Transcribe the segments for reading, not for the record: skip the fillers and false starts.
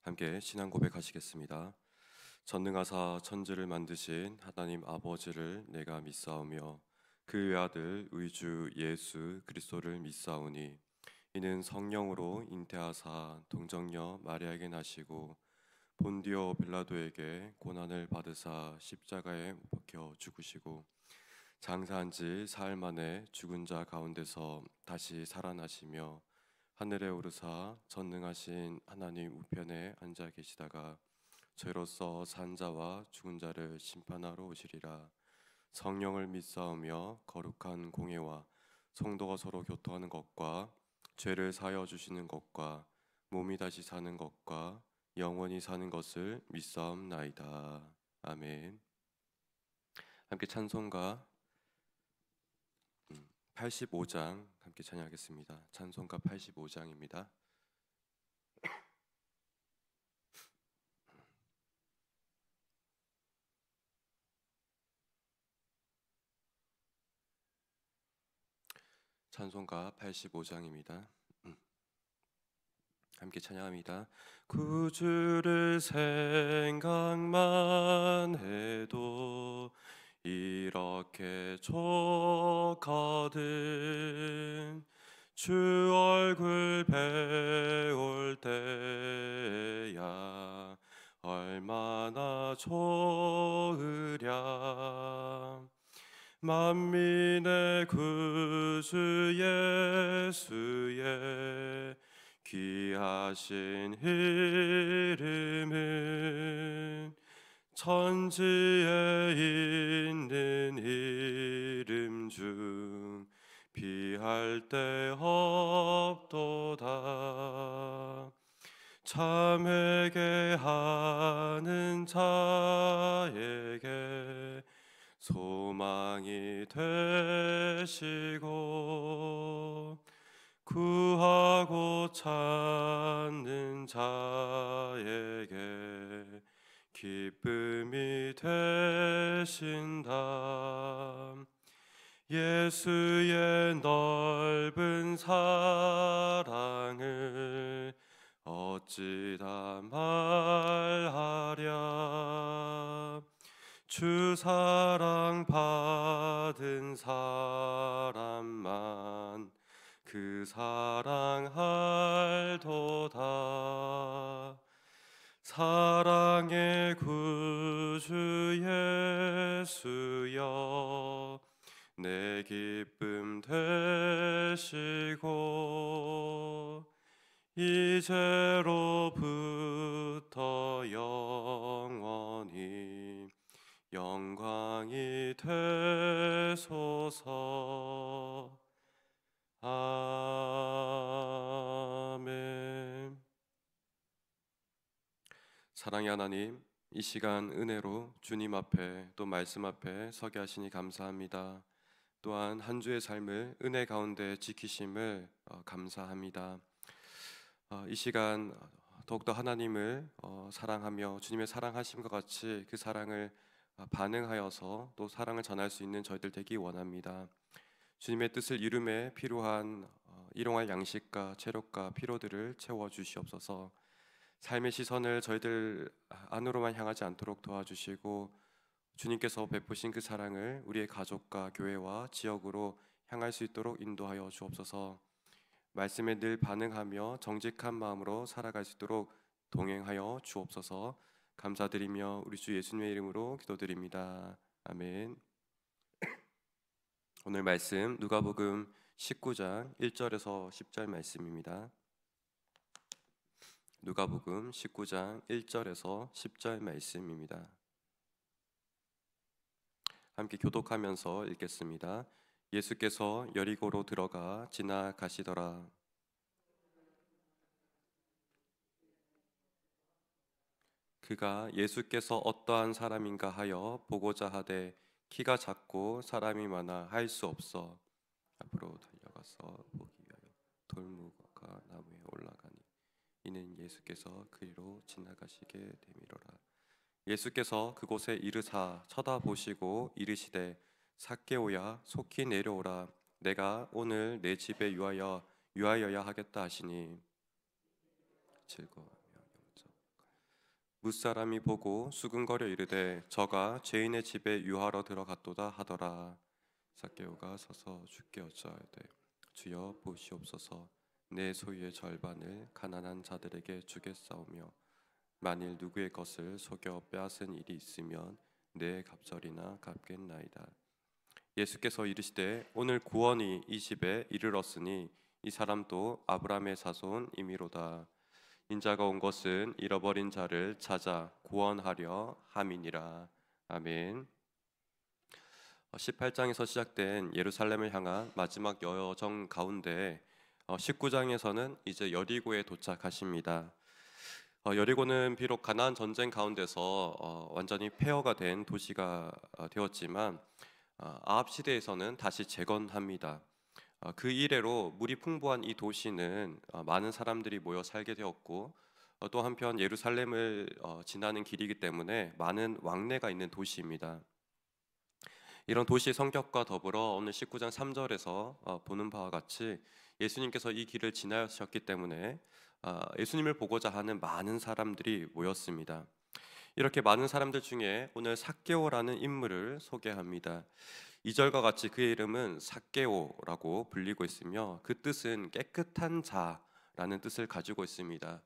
함께 신앙 고백하시겠습니다. 전능하사 천지를 만드신 하나님 아버지를 내가 믿사오며 그 외아들 의주 예수 그리스도를 믿사오니 이는 성령으로 잉태하사 동정녀 마리아에게 나시고 본디오 빌라도에게 고난을 받으사 십자가에 못 박혀 죽으시고 장사한 지 사흘 만에 죽은 자 가운데서 다시 살아나시며 하늘에 오르사 전능하신 하나님 우편에 앉아 계시다가 죄로서 산 자와 죽은 자를 심판하러 오시리라. 성령을 믿사오며 거룩한 공예와 성도가 서로 교통하는 것과 죄를 사하여 주시는 것과 몸이 다시 사는 것과 영원히 사는 것을 믿사옵나이다. 아멘. 함께 찬송가 85장 함께 찬양하겠습니다. 찬송가 85장입니다. 찬송가 85장입니다. 함께 찬양합니다. 구주를 생각만 해도 이렇게 좋거든. 주 얼굴 배울 때야 얼마나 좋으랴. 만민의 구주 예수의 귀하신 이름은 천지에 있는 이름 중 비할 데 없도다. 참 회개하는 자에게 소망이 되시고 구하고 찾는 자에게 기쁨이 되신다. 예수의 넓은 사랑을 어찌 다 말하랴. 주 사랑 받은 사람만 그 사랑할도다. 사랑의 구주 예수여 내 기쁨 되시고 이제로부터 영원히 영광이 되소서. 아멘. 사랑의 하나님, 이 시간 은혜로 주님 앞에 또 말씀 앞에 서게 하시니 감사합니다. 또한 한 주의 삶을 은혜 가운데 지키심을 감사합니다. 이 시간 더욱더 하나님을 사랑하며 주님의 사랑하심과 같이 그 사랑을 반응하여서 또 사랑을 전할 수 있는 저희들 되기 원합니다. 주님의 뜻을 이룸에 필요한 일용할 양식과 체력과 피로들을 채워 주시옵소서. 삶의 시선을 저희들 안으로만 향하지 않도록 도와주시고 주님께서 베푸신 그 사랑을 우리의 가족과 교회와 지역으로 향할 수 있도록 인도하여 주옵소서. 말씀에 늘 반응하며 정직한 마음으로 살아갈 수 있도록 동행하여 주옵소서. 감사드리며 우리 주 예수님의 이름으로 기도드립니다. 아멘. 오늘 말씀 누가복음 19장 1절에서 10절 말씀입니다. 누가복음 19장 1절에서 10절 말씀입니다. 함께 교독하면서 읽겠습니다. 예수께서 여리고로 들어가 지나가시더라. 그가 예수께서 어떠한 사람인가 하여 보고자 하되 키가 작고 사람이 많아 할 수 없어 앞으로 달려가서 보기 위하여 돌무화과 나무에 올라가니 이는 예수께서 그리로 지나가시게 되미로라. 예수께서 그곳에 이르사 쳐다보시고 이르시되 삭개오야 속히 내려오라. 내가 오늘 내 집에 유하여야 하겠다 하시니 즐거워하며 영접하여 뭇사람이 보고 수근거려 이르되 저가 죄인의 집에 유하러 들어갔도다 하더라. 삭개오가 서서 주께 어찌하되 주여 보시옵소서, 내 소유의 절반을 가난한 자들에게 주겠사오며 만일 누구의 것을 속여 빼앗은 일이 있으면 내 갑절이나 갚겠나이다. 예수께서 이르시되 오늘 구원이 이 집에 이르렀으니 이 사람도 아브라함의 자손이미로다. 인자가 온 것은 잃어버린 자를 찾아 구원하려 함이니라. 아멘. 18장에서 시작된 예루살렘을 향한 마지막 여정 가운데 19장에서는 이제 여리고에 도착하십니다. 여리고는 비록 가나안 전쟁 가운데서 완전히 폐허가 된 도시가 되었지만 아합 시대에서는 다시 재건합니다. 그 이래로 물이 풍부한 이 도시는 많은 사람들이 모여 살게 되었고, 또 한편 예루살렘을 지나는 길이기 때문에 많은 왕래가 있는 도시입니다. 이런 도시의 성격과 더불어 오늘 19장 3절에서 보는 바와 같이 예수님께서 이 길을 지나셨기 때문에 예수님을 보고자 하는 많은 사람들이 모였습니다. 이렇게 많은 사람들 중에 오늘 삭개오라는 인물을 소개합니다. 2절과 같이 그의 이름은 삭개오라고 불리고 있으며 그 뜻은 깨끗한 자라는 뜻을 가지고 있습니다.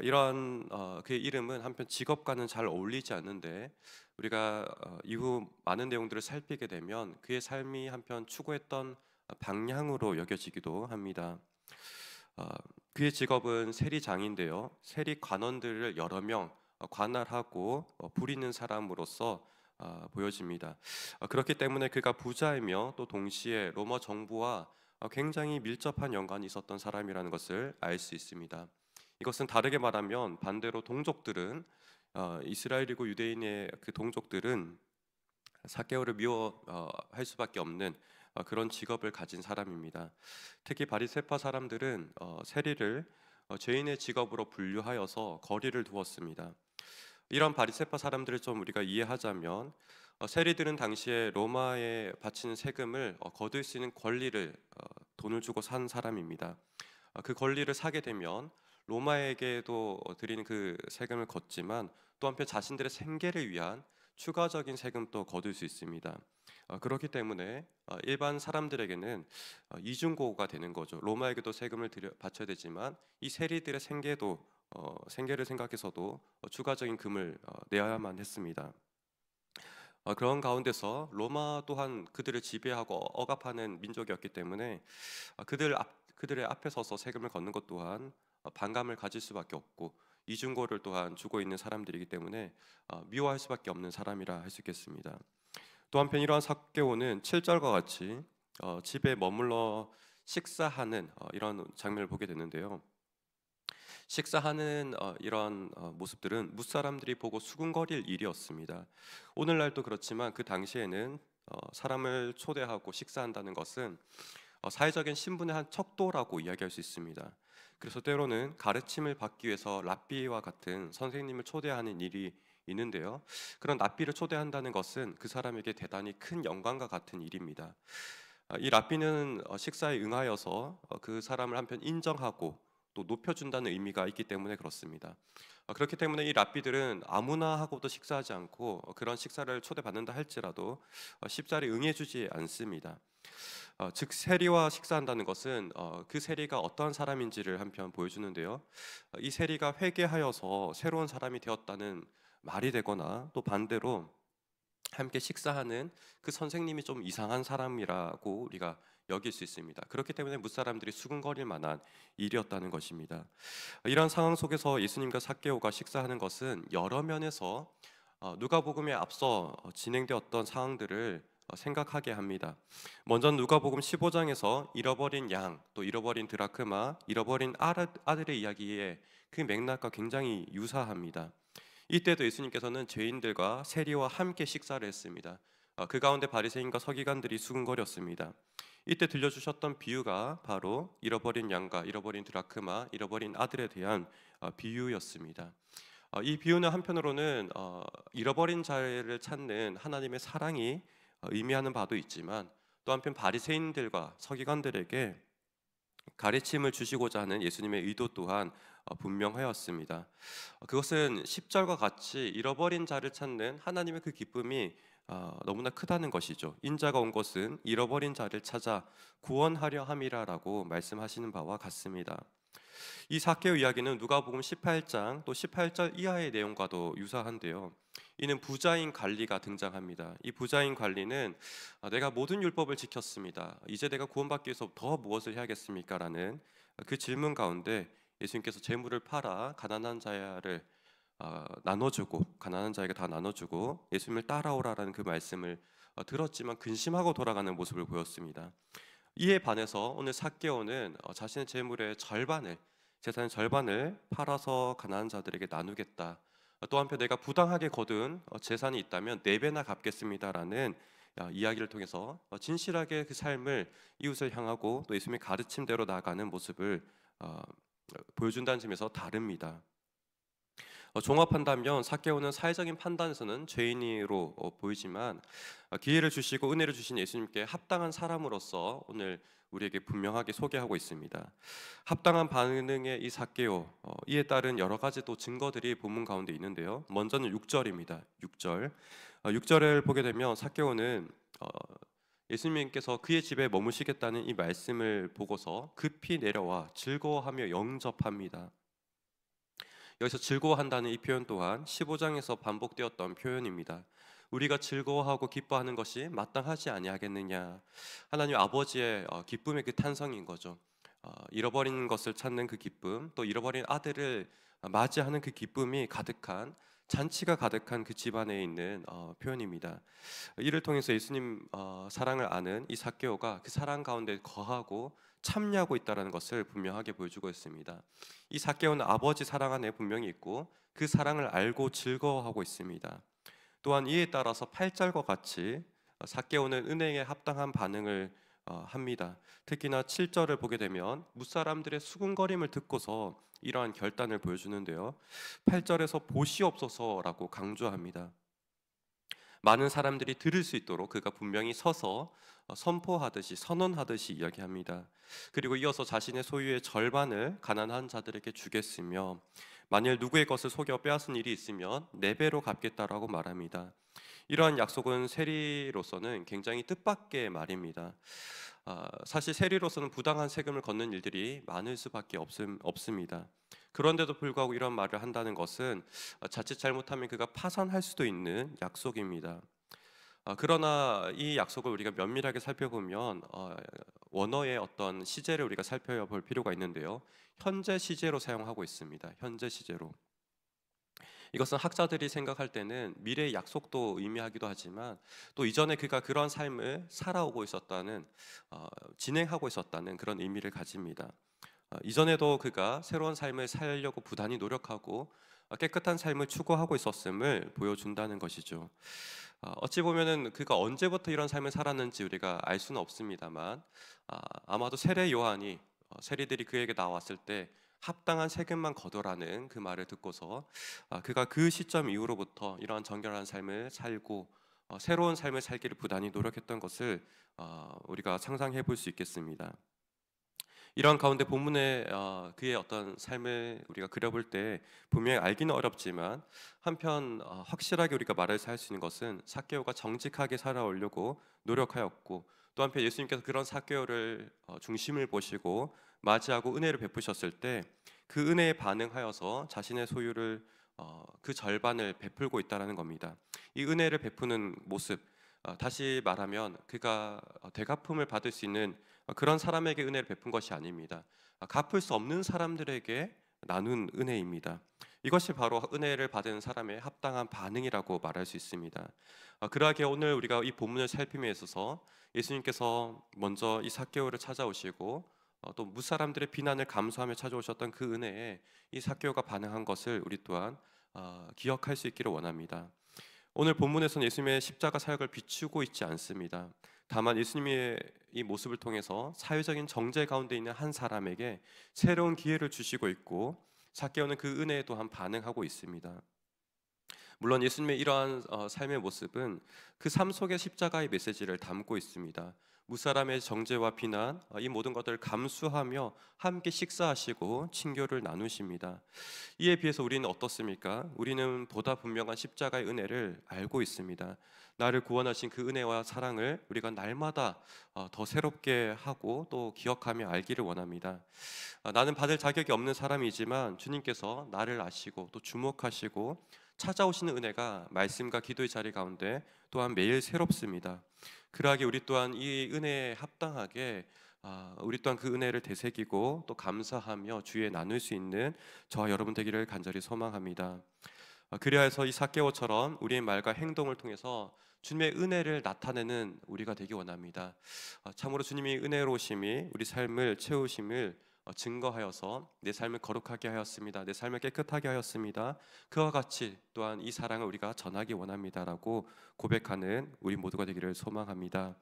이러한 그의 이름은 한편 직업과는 잘 어울리지 않는데 우리가 이후 많은 내용들을 살피게 되면 그의 삶이 한편 추구했던 방향으로 여겨지기도 합니다. 그의 직업은 세리장인데요, 세리 관원들을 여러 명 관할하고 부리는 사람으로서 보여집니다. 그렇기 때문에 그가 부자이며 또 동시에 로마 정부와 굉장히 밀접한 연관이 있었던 사람이라는 것을 알 수 있습니다. 이것은 다르게 말하면 반대로 동족들은 이스라엘이고 유대인의 그 동족들은 삭개오를 미워할 수밖에 없는 그런 직업을 가진 사람입니다. 특히 바리새파 사람들은 세리를 죄인의 직업으로 분류하여서 거리를 두었습니다. 이런 바리새파 사람들을 좀 우리가 이해하자면 세리들은 당시에 로마에 바치는 세금을 거둘 수 있는 권리를 돈을 주고 산 사람입니다. 그 권리를 사게 되면 로마에게도 드리는 그 세금을 걷지만 또 한편 자신들의 생계를 위한 추가적인 세금도 거둘 수 있습니다. 그렇기 때문에 일반 사람들에게는 이중고가 되는 거죠. 로마에게도 세금을 바쳐야 되지만 이 세리들의 생계를 생각해서도 추가적인 금을 내야만 했습니다. 그런 가운데서 로마 또한 그들을 지배하고 억압하는 민족이었기 때문에 그들의 앞에 서서 세금을 걷는 것 또한 반감을 가질 수밖에 없고 이중고를 또한 주고 있는 사람들이기 때문에 미워할 수밖에 없는 사람이라 할 수 있겠습니다. 또 한편 이러한 삭개오는 7절과 같이 집에 머물러 식사하는 이런 장면을 보게 되는데요. 식사하는 이런 모습들은 무사람들이 보고 수군거릴 일이었습니다. 오늘날도 그렇지만 그 당시에는 사람을 초대하고 식사한다는 것은 사회적인 신분의 한 척도라고 이야기할 수 있습니다. 그래서 때로는 가르침을 받기 위해서 랍비와 같은 선생님을 초대하는 일이 있는데요, 그런 랍비를 초대한다는 것은 그 사람에게 대단히 큰 영광과 같은 일입니다. 이 랍비는 식사에 응하여서 그 사람을 한편 인정하고 또 높여준다는 의미가 있기 때문에 그렇습니다. 그렇기 때문에 이 랍비들은 아무나 하고도 식사하지 않고 그런 식사를 초대받는다 할지라도 쉽사리 응해주지 않습니다. 즉 세리와 식사한다는 것은 그 세리가 어떤 사람인지를 한편 보여주는데요, 이 세리가 회개하여서 새로운 사람이 되었다는 말이 되거나 또 반대로 함께 식사하는 그 선생님이 좀 이상한 사람이라고 우리가 여길 수 있습니다. 그렇기 때문에 무사람들이 수군거릴 만한 일이었다는 것입니다. 이런 상황 속에서 예수님과 삭개오가 식사하는 것은 여러 면에서 누가복음에 앞서 진행되었던 상황들을 생각하게 합니다. 먼저 누가복음 15장에서 잃어버린 양, 또 잃어버린 드라크마, 잃어버린 아들의 이야기에 그 맥락과 굉장히 유사합니다. 이때도 예수님께서는 죄인들과 세리와 함께 식사를 했습니다. 그 가운데 바리새인과 서기관들이 수군거렸습니다. 이때 들려주셨던 비유가 바로 잃어버린 양과 잃어버린 드라크마, 잃어버린 아들에 대한 비유였습니다. 이 비유는 한편으로는 잃어버린 자를 찾는 하나님의 사랑이 의미하는 바도 있지만 또 한편 바리새인들과 서기관들에게 가르침을 주시고자 하는 예수님의 의도 또한 분명하였습니다. 그것은 10절과 같이 잃어버린 자를 찾는 하나님의 그 기쁨이 너무나 크다는 것이죠. 인자가 온 것은 잃어버린 자를 찾아 구원하려 함이라라고 말씀하시는 바와 같습니다. 이 삭개오 이야기는 누가복음 18장 또 18절 이하의 내용과도 유사한데요. 이는 부자인 관리가 등장합니다. 이 부자인 관리는 내가 모든 율법을 지켰습니다. 이제 내가 구원받기 위해서 더 무엇을 해야겠습니까? 라는 그 질문 가운데 예수님께서 재물을 팔아 가난한 자를 나눠주고, 가난한 자에게 다 나눠주고 예수님을 따라오라라는 그 말씀을 들었지만 근심하고 돌아가는 모습을 보였습니다. 이에 반해서 오늘 삭개오는 자신의 재물의 절반을, 재산의 절반을 팔아서 가난한 자들에게 나누겠다. 또 한편 내가 부당하게 거둔 재산이 있다면 4배나 갚겠습니다라는 이야기를 통해서 진실하게 그 삶을 이웃을 향하고 또 예수님의 가르침대로 나아가는 모습을 보여준다는 점에서 다릅니다. 종합한다면 삭개오는 사회적인 판단에서는 죄인으로 보이지만 기회를 주시고 은혜를 주신 예수님께 합당한 사람으로서 오늘 우리에게 분명하게 소개하고 있습니다. 합당한 반응의 이 삭개오, 이에 따른 여러 가지 또 증거들이 본문 가운데 있는데요. 먼저는 6절입니다. 6절. 6절을 보게 되면 삭개오는 예수님께서 그의 집에 머무시겠다는 이 말씀을 보고서 급히 내려와 즐거워하며 영접합니다. 여기서 즐거워한다는 이 표현 또한 15장에서 반복되었던 표현입니다. 우리가 즐거워하고 기뻐하는 것이 마땅하지 아니하겠느냐. 하나님 아버지의 기쁨의 그 탄성인 거죠. 잃어버린 것을 찾는 그 기쁨, 또 잃어버린 아들을 맞이하는 그 기쁨이 가득한, 잔치가 가득한 그 집안에 있는 표현입니다. 이를 통해서 예수님 사랑을 아는 이 삭개오가 그 사랑 가운데 거하고 참여하고 있다는 것을 분명하게 보여주고 있습니다. 이 삭개오는 아버지 사랑 안에 분명히 있고 그 사랑을 알고 즐거워하고 있습니다. 또한 이에 따라서 8절과 같이 삭개오는 은혜에 합당한 반응을 합니다. 특히나 7절을 보게 되면 무사람들의 수군거림을 듣고서 이러한 결단을 보여주는데요. 8절에서 보시옵소서라고 강조합니다. 많은 사람들이 들을 수 있도록 그가 분명히 서서 선포하듯이 선언하듯이 이야기합니다. 그리고 이어서 자신의 소유의 절반을 가난한 자들에게 주겠으며 만일 누구의 것을 속여 빼앗은 일이 있으면 4배로 갚겠다라고 말합니다. 이러한 약속은 세리로서는 굉장히 뜻밖의 말입니다. 사실 세리로서는 부당한 세금을 걷는 일들이 많을 수밖에 없습니다. 그런데도 불구하고 이런 말을 한다는 것은 자칫 잘못하면 그가 파산할 수도 있는 약속입니다. 그러나 이 약속을 우리가 면밀하게 살펴보면 원어의 어떤 시제를 우리가 살펴볼 필요가 있는데요. 현재 시제로 사용하고 있습니다. 현재 시제로. 이것은 학자들이 생각할 때는 미래의 약속도 의미하기도 하지만 또 이전에 그가 그런 삶을 살아오고 있었다는 진행하고 있었다는 그런 의미를 가집니다. 이전에도 그가 새로운 삶을 살려고 부단히 노력하고 깨끗한 삶을 추구하고 있었음을 보여준다는 것이죠. 어찌 보면은 그가 언제부터 이런 삶을 살았는지 우리가 알 수는 없습니다만 아마도 세례 요한이 세리들이 그에게 나왔을 때 합당한 세금만 거둬라는 그 말을 듣고서 그가 그 시점 이후로부터 이러한 정결한 삶을 살고 새로운 삶을 살기를 부단히 노력했던 것을 우리가 상상해 볼 수 있겠습니다. 이러한 가운데 본문의 그의 어떤 삶을 우리가 그려볼 때 분명히 알기는 어렵지만 한편 확실하게 우리가 말해서 할 수 있는 것은 삭개오가 정직하게 살아오려고 노력하였고 또 한편 예수님께서 그런 삭개오를 중심을 보시고 맞이하고 은혜를 베푸셨을 때 그 은혜에 반응하여서 자신의 소유를 그 절반을 베풀고 있다는 겁니다. 이 은혜를 베푸는 모습, 다시 말하면 그가 되갚음을 받을 수 있는 그런 사람에게 은혜를 베푼 것이 아닙니다. 갚을 수 없는 사람들에게 나눈 은혜입니다. 이것이 바로 은혜를 받은 사람의 합당한 반응이라고 말할 수 있습니다. 그러하게 오늘 우리가 이 본문을 살핌에 있어서 예수님께서 먼저 이 삭개오를 찾아오시고 또 무사람들의 비난을 감수하며 찾아오셨던 그 은혜에 이 삭개오가 반응한 것을 우리 또한 기억할 수 있기를 원합니다. 오늘 본문에서는 예수님의 십자가 사역을 비추고 있지 않습니다. 다만 예수님의 이 모습을 통해서 사회적인 정죄 가운데 있는 한 사람에게 새로운 기회를 주시고 있고 삭개오는 그 은혜에 또한 반응하고 있습니다. 물론 예수님의 이러한 삶의 모습은 그 삶 속에 십자가의 메시지를 담고 있습니다. 무사람의 정죄와 비난, 이 모든 것들을 감수하며 함께 식사하시고 친교를 나누십니다. 이에 비해서 우리는 어떻습니까? 우리는 보다 분명한 십자가의 은혜를 알고 있습니다. 나를 구원하신 그 은혜와 사랑을 우리가 날마다 더 새롭게 하고 또 기억하며 알기를 원합니다. 나는 받을 자격이 없는 사람이지만 주님께서 나를 아시고 또 주목하시고 찾아오시는 은혜가 말씀과 기도의 자리 가운데 또한 매일 새롭습니다. 그러하게 우리 또한 이 은혜에 합당하게 우리 또한 그 은혜를 되새기고 또 감사하며 주위에 나눌 수 있는 저와 여러분 되기를 간절히 소망합니다. 그리하여서 이 삭개오처럼 우리의 말과 행동을 통해서 주님의 은혜를 나타내는 우리가 되기 원합니다. 참으로 주님이 은혜로우심이 우리 삶을 채우심을 증거하여서 내 삶을 거룩하게 하였습니다. 내 삶을 깨끗하게 하였습니다. 그와 같이 또한 이 사랑을 우리가 전하기 원합니다라고 고백하는 우리 모두가 되기를 소망합니다.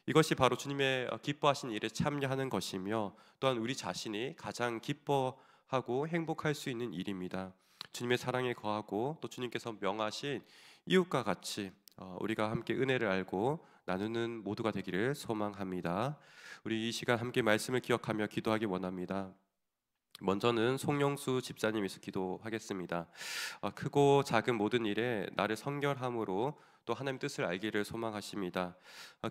이것이 바로 주님의 기뻐하신 일에 참여하는 것이며 또한 우리 자신이 가장 기뻐하고 행복할 수 있는 일입니다. 주님의 사랑에 거하고 또 주님께서 명하신 이웃과 같이 우리가 함께 은혜를 알고 나누는 모두가 되기를 소망합니다. 우리 이 시간 함께 말씀을 기억하며 기도하기 원합니다. 먼저는 송영수 집사님께서 기도하겠습니다. 크고 작은 모든 일에 나를 성결함으로 또 하나님 뜻을 알기를 소망하십니다.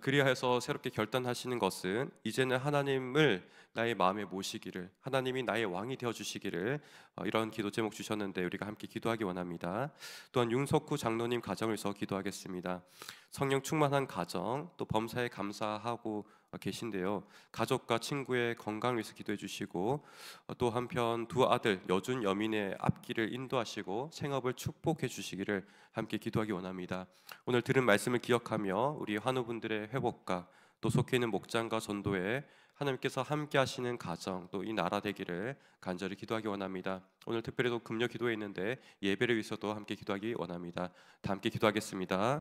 그리하여서 새롭게 결단하시는 것은 이제는 하나님을 나의 마음에 모시기를, 하나님이 나의 왕이 되어 주시기를, 이런 기도 제목 주셨는데 우리가 함께 기도하기 원합니다. 또한 윤석구 장로님 가정을 위해서 기도하겠습니다. 성령 충만한 가정, 또 범사에 감사하고 계신데요. 가족과 친구의 건강을 위해서 기도해 주시고 또 한편 두 아들 여준 여민의 앞길을 인도하시고 생업을 축복해 주시기를 함께 기도하기 원합니다. 오늘 들은 말씀을 기억하며 우리 환우분들의 회복과 또 속해 있는 목장과 전도에 하나님께서 함께 하시는 가정 또 이 나라 되기를 간절히 기도하기 원합니다. 오늘 특별히 또 금요 기도회 있는데 예배를 위해서도 함께 기도하기 원합니다. 다 함께 기도하겠습니다.